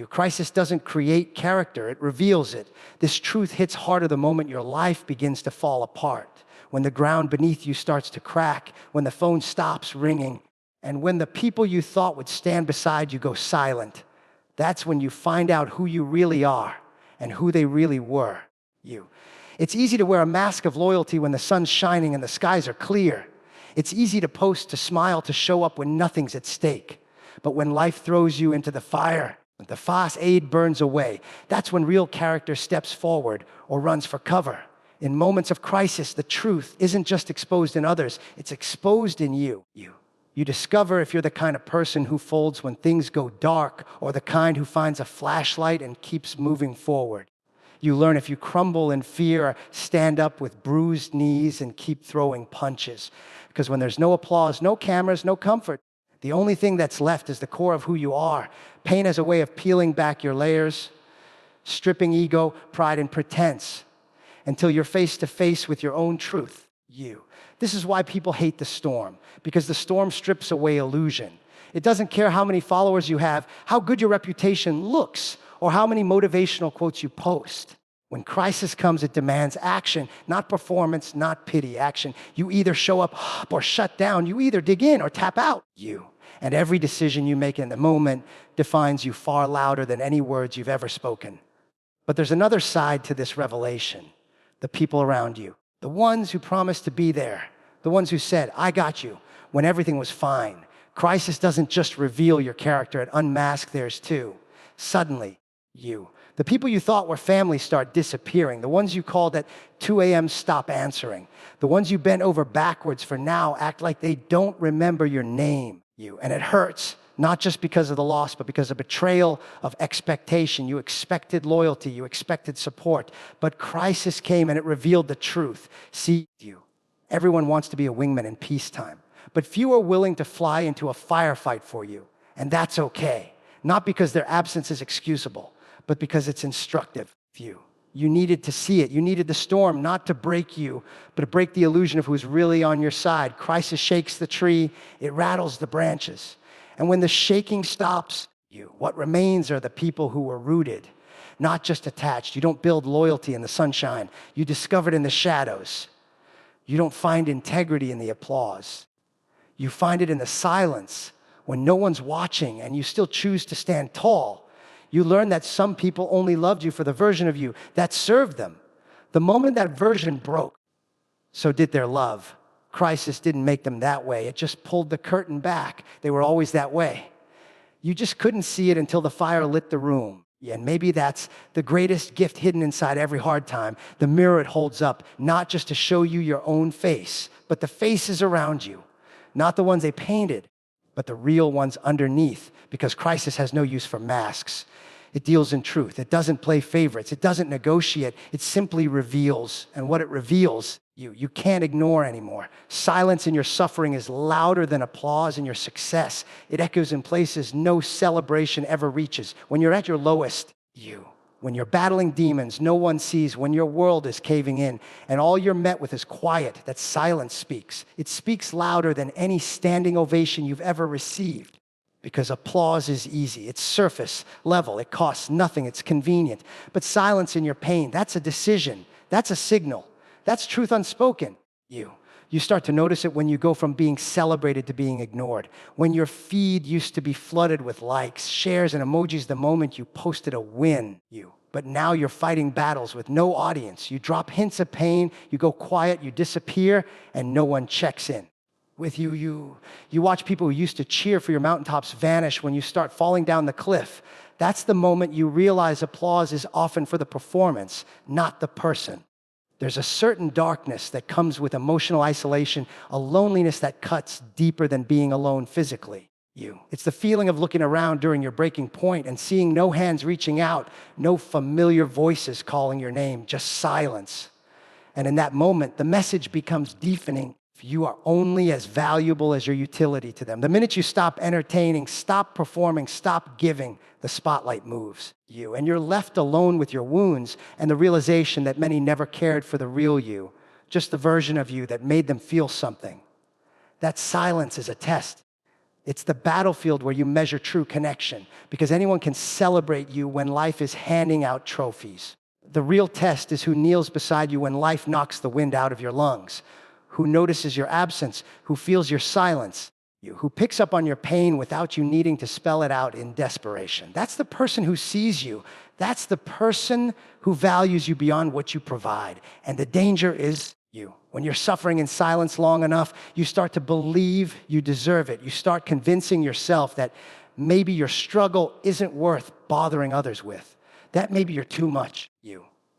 Crisis doesn't create character, it reveals it. This truth hits harder the moment your life begins to fall apart, when the ground beneath you starts to crack, when the phone stops ringing, and when the people you thought would stand beside you go silent. That's when you find out who you really are and who they really were, you. It's easy to wear a mask of loyalty when the sun's shining and the skies are clear. It's easy to post, to smile, to show up when nothing's at stake. But when life throws you into the fire, when the facade burns away, that's when real character steps forward or runs for cover. In moments of crisis, the truth isn't just exposed in others, it's exposed in you. You discover if you're the kind of person who folds when things go dark, or the kind who finds a flashlight and keeps moving forward. You learn if you crumble in fear or stand up with bruised knees and keep throwing punches. Because when there's no applause, no cameras, no comfort, the only thing that's left is the core of who you are. Pain as a way of peeling back your layers, stripping ego, pride, and pretense, until you're face to face with your own truth, you. This is why people hate the storm, because the storm strips away illusion. It doesn't care how many followers you have, how good your reputation looks, or how many motivational quotes you post. When crisis comes, it demands action, not performance, not pity. Action. You either show up or shut down. You either dig in or tap out. You. And every decision you make in the moment defines you far louder than any words you've ever spoken. But there's another side to this revelation. The people around you. The ones who promised to be there. The ones who said, I got you, when everything was fine. Crisis doesn't just reveal your character, it unmasks theirs too. Suddenly, you. The people you thought were family start disappearing. The ones you called at 2 a.m. stop answering. The ones you bent over backwards for now act like they don't remember your name. You. And it hurts, not just because of the loss, but because of betrayal of expectation. You expected loyalty, you expected support. But crisis came and it revealed the truth. See, you. Everyone wants to be a wingman in peacetime, but few are willing to fly into a firefight for you. And that's okay. Not because their absence is excusable, but because it's instructive. You needed to see it. You needed the storm not to break you, but to break the illusion of who's really on your side. Crisis shakes the tree. It rattles the branches. And when the shaking stops, what remains are the people who were rooted, not just attached. You don't build loyalty in the sunshine. You discover it in the shadows. You don't find integrity in the applause. You find it in the silence when no one's watching and you still choose to stand tall. You learn that some people only loved you for the version of you that served them. The moment that version broke, so did their love. Crisis didn't make them that way. It just pulled the curtain back. They were always that way. You just couldn't see it until the fire lit the room. Yeah, and maybe that's the greatest gift hidden inside every hard time. The mirror it holds up, not just to show you your own face, but the faces around you. Not the ones they painted, but the real ones underneath, because crisis has no use for masks. It deals in truth. It doesn't play favorites. It doesn't negotiate. It simply reveals. And what it reveals, you can't ignore anymore. Silence in your suffering is louder than applause in your success. It echoes in places no celebration ever reaches. When you're at your lowest, when you're battling demons, no one sees when your world is caving in, and all you're met with is quiet, that silence speaks. It speaks louder than any standing ovation you've ever received. Because applause is easy. It's surface level. It costs nothing. It's convenient. But silence in your pain, that's a decision. That's a signal. That's truth unspoken. You start to notice it when you go from being celebrated to being ignored. When your feed used to be flooded with likes, shares, and emojis the moment you posted a win. But now you're fighting battles with no audience. You drop hints of pain. You go quiet. You disappear. And no one checks in with you. You watch people who used to cheer for your mountaintops vanish when you start falling down the cliff. That's the moment you realize applause is often for the performance, not the person. There's a certain darkness that comes with emotional isolation, a loneliness that cuts deeper than being alone physically. It's the feeling of looking around during your breaking point and seeing no hands reaching out, no familiar voices calling your name, just silence. And in that moment, the message becomes deafening. You are only as valuable as your utility to them. The minute you stop entertaining, stop performing, stop giving, the spotlight moves you. And you're left alone with your wounds and the realization that many never cared for the real you, just the version of you that made them feel something. That silence is a test. It's the battlefield where you measure true connection, because anyone can celebrate you when life is handing out trophies. The real test is who kneels beside you when life knocks the wind out of your lungs, who notices your absence, who feels your silence, who picks up on your pain without you needing to spell it out in desperation. That's the person who sees you. That's the person who values you beyond what you provide. And the danger is you. When you're suffering in silence long enough, you start to believe you deserve it. You start convincing yourself that maybe your struggle isn't worth bothering others with. That maybe you're too much,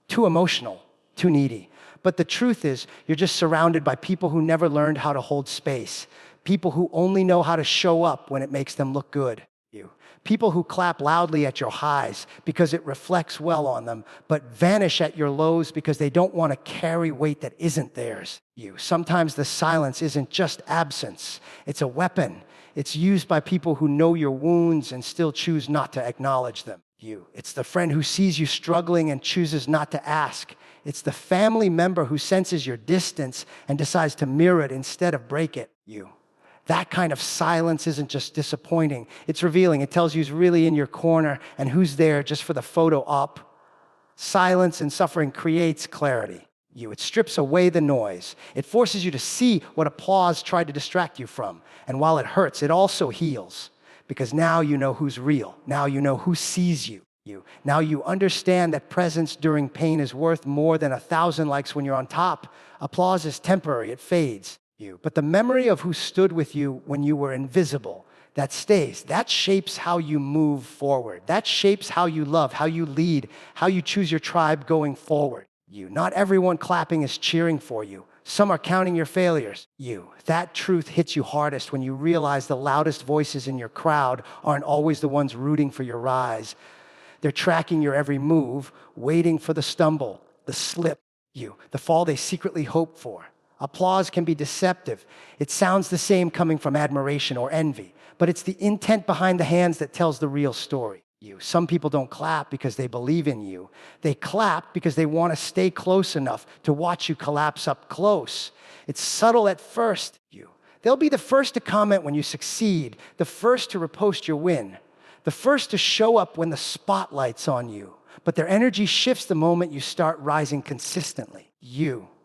too emotional, too needy. But the truth is, you're just surrounded by people who never learned how to hold space. People who only know how to show up when it makes them look good. People who clap loudly at your highs because it reflects well on them, but vanish at your lows because they don't want to carry weight that isn't theirs. Sometimes the silence isn't just absence. It's a weapon. It's used by people who know your wounds and still choose not to acknowledge them. It's the friend who sees you struggling and chooses not to ask. It's the family member who senses your distance and decides to mirror it instead of break it. That kind of silence isn't just disappointing. It's revealing. It tells you who's really in your corner and who's there just for the photo op. Silence and suffering creates clarity. It strips away the noise. It forces you to see what applause tried to distract you from. And while it hurts, it also heals. Because now you know who's real. Now you know who sees you. Now you understand that presence during pain is worth more than 1,000 likes when you're on top. Applause is temporary. It fades. But the memory of who stood with you when you were invisible, that stays. That shapes how you move forward. That shapes how you love, how you lead, how you choose your tribe going forward. Not everyone clapping is cheering for you. Some are counting your failures. That truth hits you hardest when you realize the loudest voices in your crowd aren't always the ones rooting for your rise. They're tracking your every move, waiting for the stumble, the slip, the fall they secretly hope for. Applause can be deceptive. It sounds the same coming from admiration or envy, but it's the intent behind the hands that tells the real story. Some people don't clap because they believe in you. They clap because they want to stay close enough to watch you collapse up close. It's subtle at first. They'll be the first to comment when you succeed, the first to repost your win, the first to show up when the spotlight's on you. But their energy shifts the moment you start rising consistently.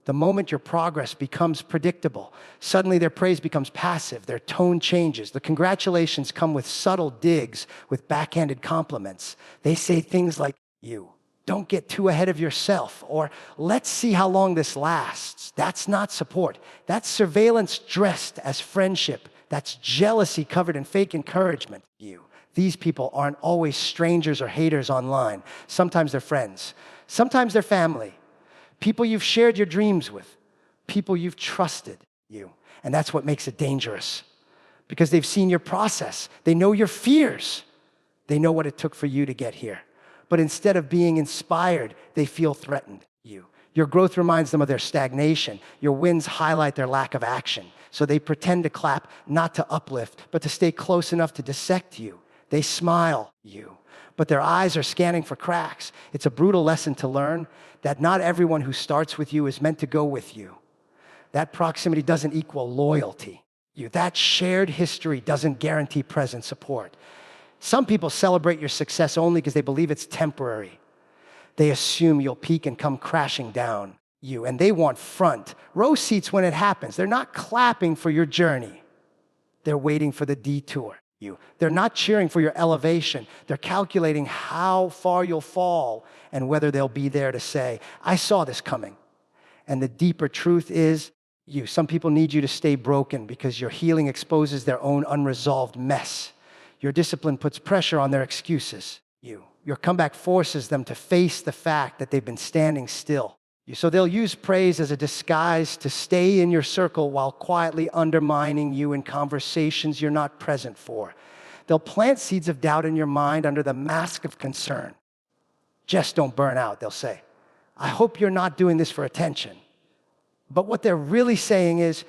The moment your progress becomes predictable, suddenly their praise becomes passive, their tone changes. The congratulations come with subtle digs, with backhanded compliments. They say things like, don't get too ahead of yourself, or let's see how long this lasts. That's not support. That's surveillance dressed as friendship. That's jealousy covered in fake encouragement. These people aren't always strangers or haters online. Sometimes they're friends. Sometimes they're family. People you've shared your dreams with, people you've trusted. And that's what makes it dangerous, because they've seen your process. They know your fears. They know what it took for you to get here. But instead of being inspired, they feel threatened. Your growth reminds them of their stagnation. Your wins highlight their lack of action. So they pretend to clap, not to uplift, but to stay close enough to dissect you. They smile, but their eyes are scanning for cracks. It's a brutal lesson to learn that not everyone who starts with you is meant to go with you. That proximity doesn't equal loyalty. That shared history doesn't guarantee present support. Some people celebrate your success only because they believe it's temporary. They assume you'll peak and come crashing down. And they want front row seats when it happens. They're not clapping for your journey. They're waiting for the detour. They're not cheering for your elevation. They're calculating how far you'll fall and whether they'll be there to say, I saw this coming. And the deeper truth is, some people need you to stay broken because your healing exposes their own unresolved mess. Your discipline puts pressure on their excuses. Your comeback forces them to face the fact that they've been standing still. So they'll use praise as a disguise to stay in your circle while quietly undermining you in conversations you're not present for. They'll plant seeds of doubt in your mind under the mask of concern. Just don't burn out, they'll say. I hope you're not doing this for attention. But what they're really saying is,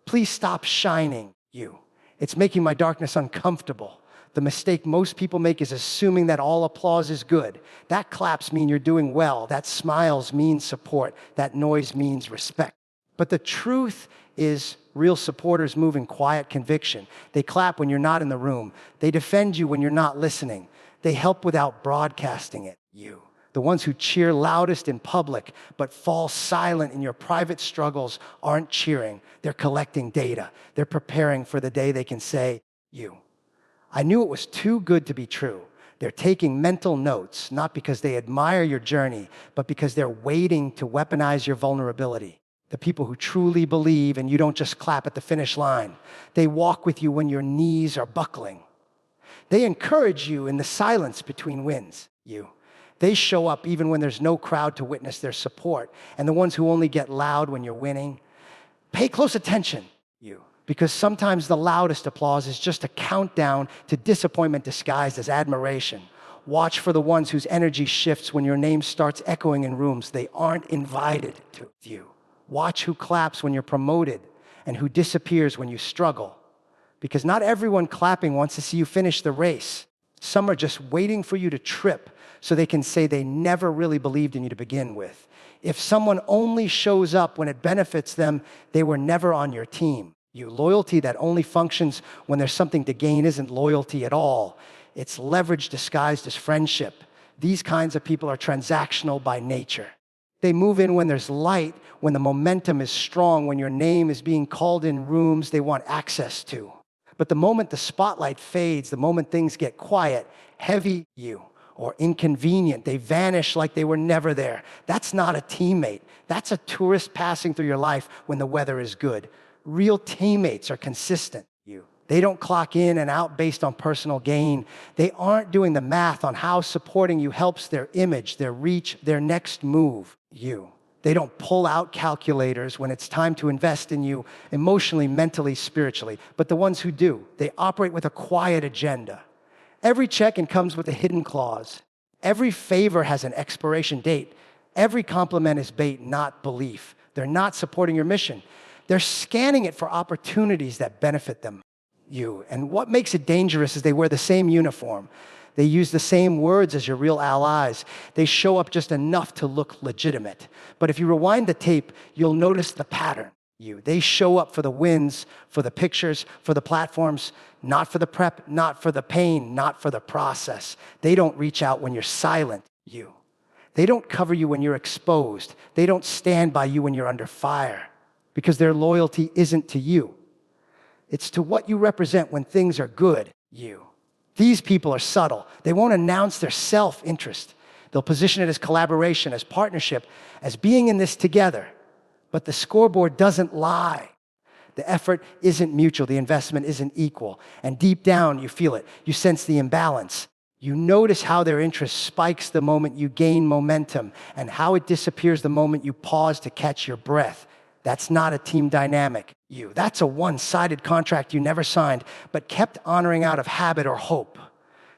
please stop shining. It's making my darkness uncomfortable. The mistake most people make is assuming that all applause is good. That claps mean you're doing well. That smiles means support. That noise means respect. But the truth is real supporters move in quiet conviction. They clap when you're not in the room. They defend you when you're not listening. They help without broadcasting it. You. The ones who cheer loudest in public but fall silent in your private struggles aren't cheering. They're collecting data. They're preparing for the day they can say, you. I knew it was too good to be true. They're taking mental notes, not because they admire your journey, but because they're waiting to weaponize your vulnerability. The people who truly believe and you don't just clap at the finish line. They walk with you when your knees are buckling. They encourage you in the silence between wins, you. They show up even when there's no crowd to witness their support. And the ones who only get loud when you're winning, pay close attention, you. Because sometimes the loudest applause is just a countdown to disappointment disguised as admiration. Watch for the ones whose energy shifts when your name starts echoing in rooms they aren't invited to you. Watch who claps when you're promoted and who disappears when you struggle. Because not everyone clapping wants to see you finish the race. Some are just waiting for you to trip so they can say they never really believed in you to begin with. If someone only shows up when it benefits them, they were never on your team. Loyalty that only functions when there's something to gain isn't loyalty at all. It's leverage disguised as friendship. These kinds of people are transactional by nature. They move in when there's light, when the momentum is strong, when your name is being called in rooms they want access to. But the moment the spotlight fades, the moment things get quiet, heavy or inconvenient, they vanish like they were never there. That's not a teammate. That's a tourist passing through your life when the weather is good. Real teammates are consistent. They don't clock in and out based on personal gain. They aren't doing the math on how supporting you helps their image, their reach, their next move. They don't pull out calculators when it's time to invest in you emotionally, mentally, spiritually. But the ones who do, they operate with a quiet agenda. Every check-in comes with a hidden clause. Every favor has an expiration date. Every compliment is bait, not belief. They're not supporting your mission. They're scanning it for opportunities that benefit them. And what makes it dangerous is they wear the same uniform. They use the same words as your real allies. They show up just enough to look legitimate. But if you rewind the tape, you'll notice the pattern. They show up for the wins, for the pictures, for the platforms, not for the prep, not for the pain, not for the process. They don't reach out when you're silent, They don't cover you when you're exposed. They don't stand by you when you're under fire. Because their loyalty isn't to you. It's to what you represent when things are good, These people are subtle. They won't announce their self-interest. They'll position it as collaboration, as partnership, as being in this together. But the scoreboard doesn't lie. The effort isn't mutual. The investment isn't equal. And deep down, you feel it. You sense the imbalance. You notice how their interest spikes the moment you gain momentum and how it disappears the moment you pause to catch your breath. That's not a team dynamic, That's a one-sided contract you never signed, but kept honoring out of habit or hope.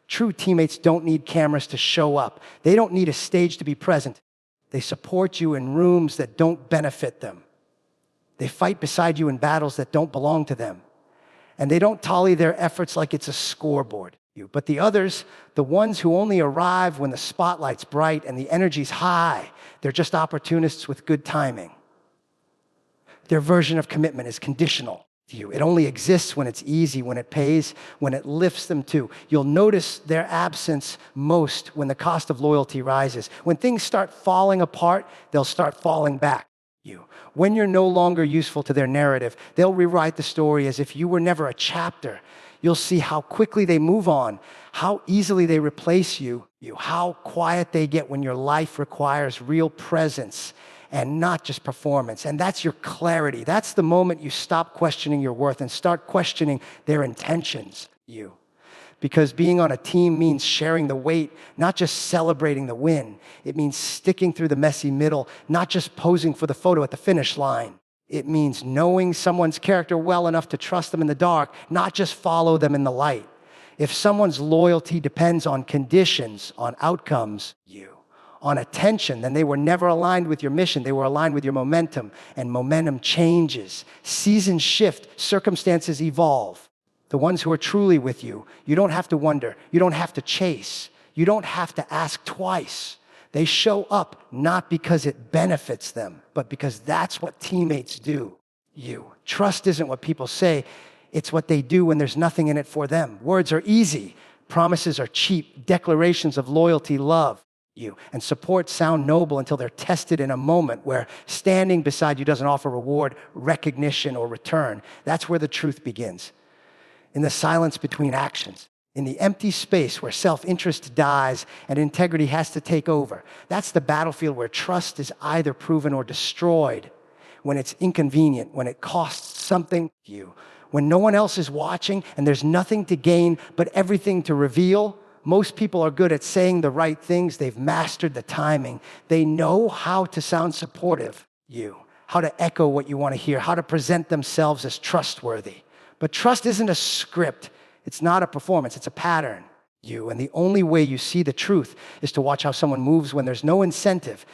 True teammates don't need cameras to show up. They don't need a stage to be present. They support you in rooms that don't benefit them. They fight beside you in battles that don't belong to them. And they don't tally their efforts like it's a scoreboard. But the others, the ones who only arrive when the spotlight's bright and the energy's high, they're just opportunists with good timing. Their version of commitment is conditional to you. It only exists when it's easy, when it pays, when it lifts them too. You'll notice their absence most when the cost of loyalty rises. When things start falling apart, they'll start falling back. When you're no longer useful to their narrative, they'll rewrite the story as if you were never a chapter. You'll see how quickly they move on, how easily they replace you, how quiet they get when your life requires real presence and not just performance. And that's your clarity. That's the moment you stop questioning your worth and start questioning their intentions, Because being on a team means sharing the weight, not just celebrating the win. It means sticking through the messy middle, not just posing for the photo at the finish line. It means knowing someone's character well enough to trust them in the dark, not just follow them in the light. If someone's loyalty depends on conditions, on outcomes, on attention, then they were never aligned with your mission. They were aligned with your momentum, and momentum changes. Seasons shift, circumstances evolve. The ones who are truly with you, you don't have to wonder. You don't have to chase. You don't have to ask twice. They show up not because it benefits them, but because that's what teammates do. you. Trust isn't what people say, it's what they do when there's nothing in it for them. Words are easy, promises are cheap, declarations of loyalty, love you, and support sound noble until they're tested in a moment where standing beside you doesn't offer reward, recognition, or return. That's where the truth begins. In the silence between actions, in the empty space where self-interest dies and integrity has to take over. That's the battlefield where trust is either proven or destroyed, when it's inconvenient, when it costs something to you, when no one else is watching and there's nothing to gain but everything to reveal. Most people are good at saying the right things. They've mastered the timing. They know how to sound supportive, how to echo what you want to hear, how to present themselves as trustworthy. But trust isn't a script. It's not a performance. It's a pattern, And the only way you see the truth is to watch how someone moves when there's no incentive,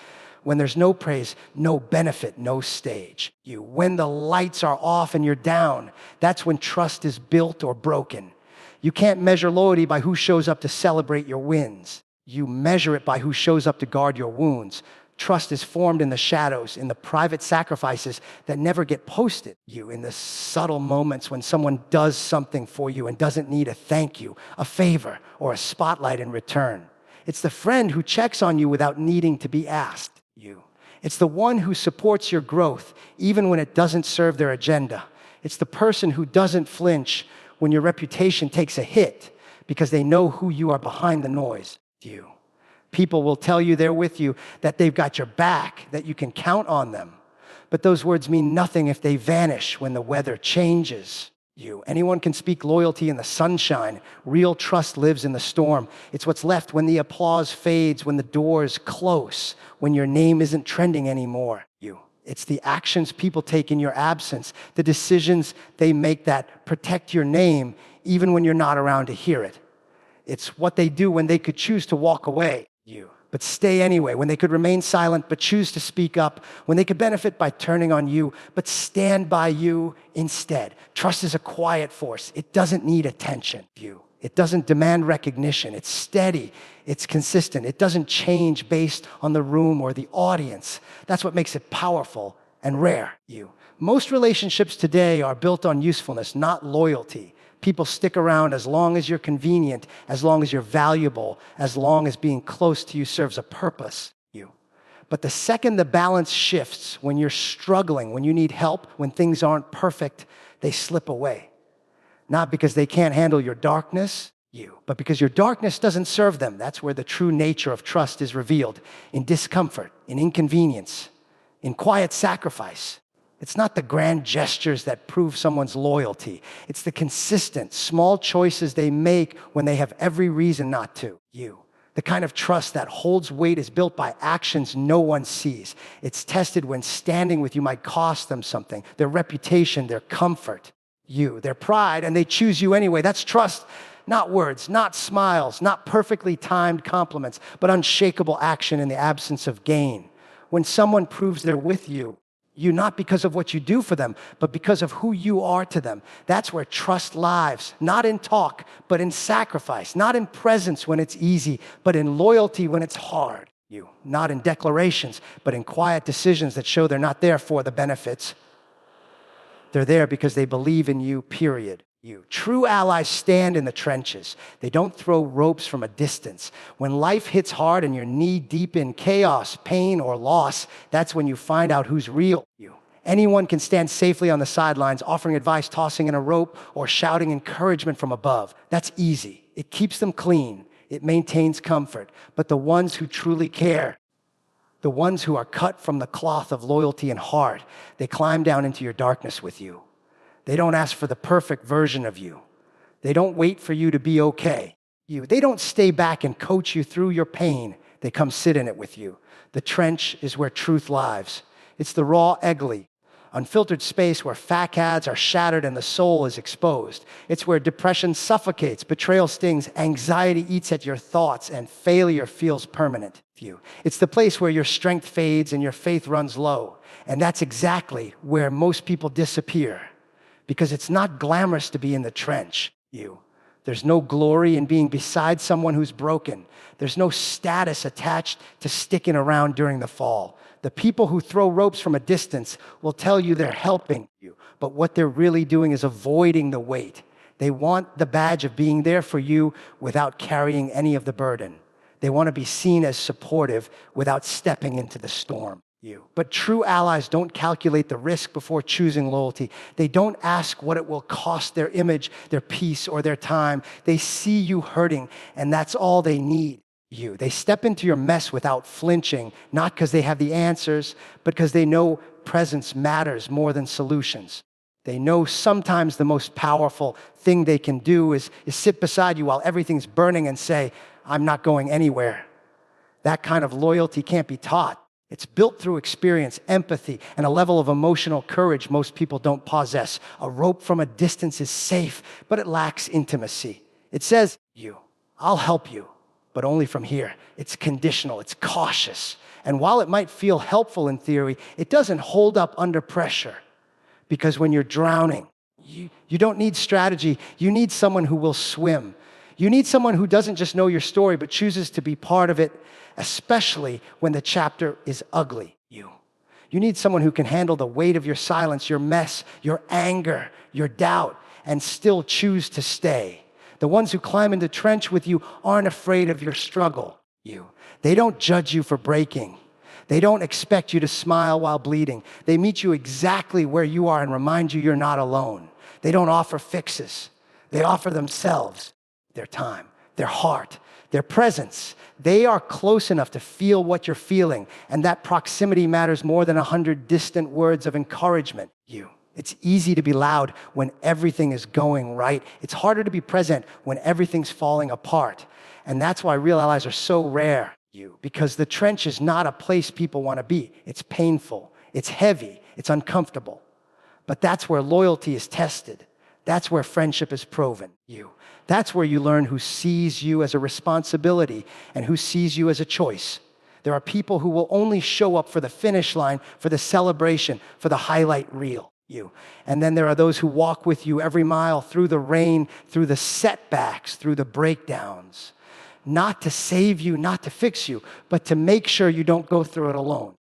when there's no praise, no benefit, no stage. When the lights are off and you're down, that's when trust is built or broken. You can't measure loyalty by who shows up to celebrate your wins. You measure it by who shows up to guard your wounds. Trust is formed in the shadows, in the private sacrifices that never get posted. In the subtle moments when someone does something for you and doesn't need a thank you, a favor, or a spotlight in return. It's the friend who checks on you without needing to be asked. It's the one who supports your growth, even when it doesn't serve their agenda. It's the person who doesn't flinch when your reputation takes a hit because they know who you are behind the noise. People will tell you they're with you, that they've got your back, that you can count on them. But those words mean nothing if they vanish when the weather changes. Anyone can speak loyalty in the sunshine. Real trust lives in the storm. It's what's left when the applause fades, when the doors close, when your name isn't trending anymore. It's the actions people take in your absence, the decisions they make that protect your name, even when you're not around to hear it. It's what they do when they could choose to walk away, but stay anyway, when they could remain silent but choose to speak up, when they could benefit by turning on you but stand by you instead. Trust is a quiet force. It doesn't need attention. It doesn't demand recognition. It's steady. It's consistent. It doesn't change based on the room or the audience. That's what makes it powerful and rare. Most relationships today are built on usefulness, not loyalty. People stick around as long as you're convenient, as long as you're valuable, as long as being close to you serves a purpose. But the second the balance shifts, when you're struggling, when you need help, when things aren't perfect, they slip away. Not because they can't handle your darkness, but because your darkness doesn't serve them. That's where the true nature of trust is revealed, in discomfort, in inconvenience, in quiet sacrifice. It's not the grand gestures that prove someone's loyalty. It's the consistent, small choices they make when they have every reason not to. The kind of trust that holds weight is built by actions no one sees. It's tested when standing with you might cost them something, their reputation, their comfort, their pride, and they choose you anyway. That's trust. Not words, not smiles, not perfectly timed compliments, but unshakable action in the absence of gain. When someone proves they're with you not because of what you do for them, but because of who you are to them. That's where trust lives, not in talk, but in sacrifice, not in presence when it's easy, but in loyalty when it's hard. Not in declarations, but in quiet decisions that show they're not there for the benefits. They're there because they believe in you, period. True allies stand in the trenches. They don't throw ropes from a distance. When life hits hard and you're knee deep in chaos, pain, or loss, that's when you find out who's real. Anyone can stand safely on the sidelines, offering advice, tossing in a rope, or shouting encouragement from above. That's easy. It keeps them clean. It maintains comfort. But the ones who truly care, the ones who are cut from the cloth of loyalty and heart, they climb down into your darkness with you. They don't ask for the perfect version of you. They don't wait for you to be okay. They don't stay back and coach you through your pain. They come sit in it with you. The trench is where truth lives. It's the raw, ugly, unfiltered space where facades are shattered and the soul is exposed. It's where depression suffocates, betrayal stings, anxiety eats at your thoughts, and failure feels permanent. It's the place where your strength fades and your faith runs low. And that's exactly where most people disappear. Because it's not glamorous to be in the trench. The There's no glory in being beside someone who's broken. There's no status attached to sticking around during the fall. The people who throw ropes from a distance will tell you they're helping you, but what they're really doing is avoiding the weight. They want the badge of being there for you without carrying any of the burden. They want to be seen as supportive without stepping into the storm. But true allies don't calculate the risk before choosing loyalty. They don't ask what it will cost their image, their peace, or their time. They see you hurting, and that's all they need. They step into your mess without flinching, not because they have the answers, but because they know presence matters more than solutions. They know sometimes the most powerful thing they can do is sit beside you while everything's burning and say, I'm not going anywhere. That kind of loyalty can't be taught. It's built through experience, empathy, and a level of emotional courage most people don't possess. A rope from a distance is safe, but it lacks intimacy. It says, I'll help you, but only from here. It's conditional, it's cautious. And while it might feel helpful in theory, it doesn't hold up under pressure. Because when you're drowning, you don't need strategy. You need someone who will swim. You need someone who doesn't just know your story, but chooses to be part of it, especially when the chapter is ugly. You need someone who can handle the weight of your silence, your mess, your anger, your doubt, and still choose to stay. The ones who climb in the trench with you aren't afraid of your struggle. They don't judge you for breaking. They don't expect you to smile while bleeding. They meet you exactly where you are and remind you you're not alone. They don't offer fixes. They offer themselves, their time, their heart, their presence. They are close enough to feel what you're feeling, and that proximity matters more than 100 distant words of encouragement. It's easy to be loud when everything is going right. It's harder to be present when everything's falling apart. And that's why real allies are so rare. Because the trench is not a place people want to be. It's painful, it's heavy, it's uncomfortable. But that's where loyalty is tested. That's where friendship is proven. That's where you learn who sees you as a responsibility and who sees you as a choice. There are people who will only show up for the finish line, for the celebration, for the highlight reel. And then there are those who walk with you every mile through the rain, through the setbacks, through the breakdowns. Not to save you, not to fix you, but to make sure you don't go through it alone.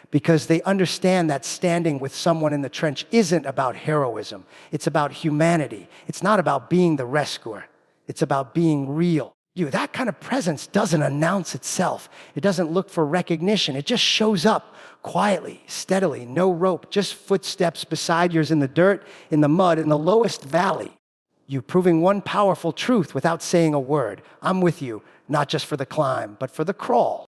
Because they understand that standing with someone in the trench isn't about heroism. It's about humanity. It's not about being the rescuer. It's about being real. That kind of presence doesn't announce itself. It doesn't look for recognition. It just shows up quietly, steadily, no rope, just footsteps beside yours in the dirt, in the mud, in the lowest valley. You proving one powerful truth without saying a word. I'm with you, not just for the climb, but for the crawl.